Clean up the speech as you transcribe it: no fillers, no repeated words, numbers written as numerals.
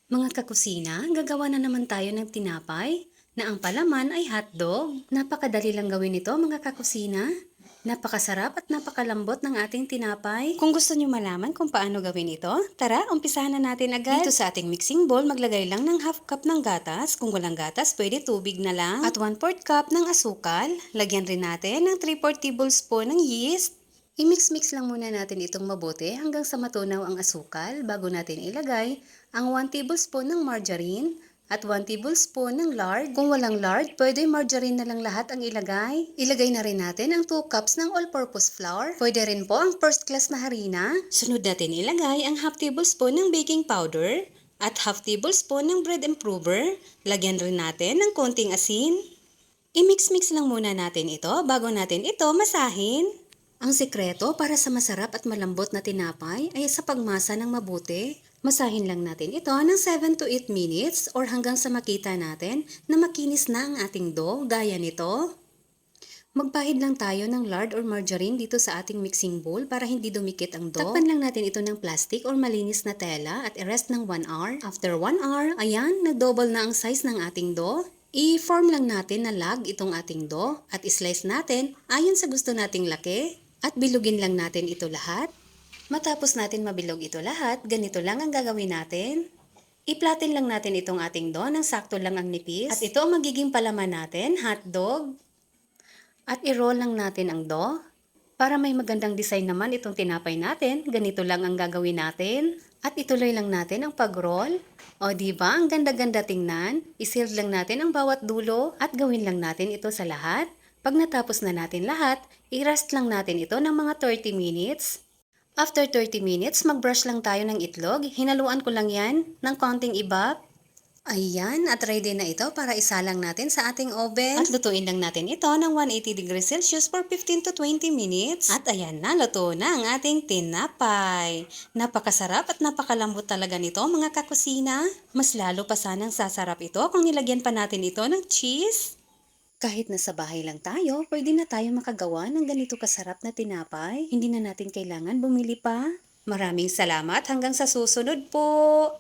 Mga kakusina, gagawa na naman tayo ng tinapay na ang palaman ay hotdog. Napakadali lang gawin ito mga kakusina. Napakasarap at napakalambot ng ating tinapay. Kung gusto niyo malaman kung paano gawin ito, tara, umpisahan na natin agad. Dito sa ating mixing bowl, maglagay lang ng half cup ng gatas. Kung walang gatas, pwede tubig na lang. At 1/4 cup ng asukal. Lagyan rin natin ng 3/4 tablespoon ng yeast. I-mix-mix lang muna natin itong mabuti hanggang sa matunaw ang asukal bago natin ilagay ang 1 tablespoon ng margarine at 1 tablespoon ng lard. Kung walang lard, pwede margarine na lang lahat ang ilagay. Ilagay na rin natin ang 2 cups ng all-purpose flour. Pwede rin po ang first class na harina. Sunod natin ilagay ang half tablespoon ng baking powder at half tablespoon ng bread improver. Lagyan rin natin ng konting asin. I-mix-mix lang muna natin ito bago natin ito masahin. Ang sekreto para sa masarap at malambot na tinapay ay sa pagmasa ng mabuti. Masahin lang natin ito ng 7 to 8 minutes or hanggang sa makita natin na makinis na ang ating dough gaya nito. Magpahid lang tayo ng lard or margarine dito sa ating mixing bowl para hindi dumikit ang dough. Takpan lang natin ito ng plastic or malinis na tela at i-rest ng 1 hour. After 1 hour, ayan, nag-double na ang size ng ating dough. I-form lang natin na lag itong ating dough at i-slice natin ayon sa gusto nating laki. At bilugin lang natin ito lahat. Matapos natin mabilog ito lahat, ganito lang ang gagawin natin. I-flatten lang natin itong ating dough ng sakto lang ang nipis. At ito ang magiging palaman natin, hotdog. At i-roll lang natin ang dough. Para may magandang design naman itong tinapay natin, ganito lang ang gagawin natin. At ituloy lang natin ang pag-roll. O diba, ang ganda-ganda tingnan. I-seal lang natin ang bawat dulo at gawin lang natin ito sa lahat. Pag natapos na natin lahat, i-rest lang natin ito ng mga 30 minutes. After 30 minutes, mag-brush lang tayo ng itlog. Hinaluan ko lang yan ng konting ibap. Ayan, at ready na ito para isalang natin sa ating oven. At lutuin lang natin ito ng 180 degrees Celsius for 15 to 20 minutes. At ayan na, luto na ang ating tinapay. Napakasarap at napakalambot talaga nito mga kakusina. Mas lalo pa sanang sasarap ito kung nilagyan pa natin ito ng cheese. Kahit nasa bahay lang tayo, pwede na tayo makagawa ng ganito kasarap na tinapay. Hindi na natin kailangan bumili pa. Maraming salamat hanggang sa susunod po!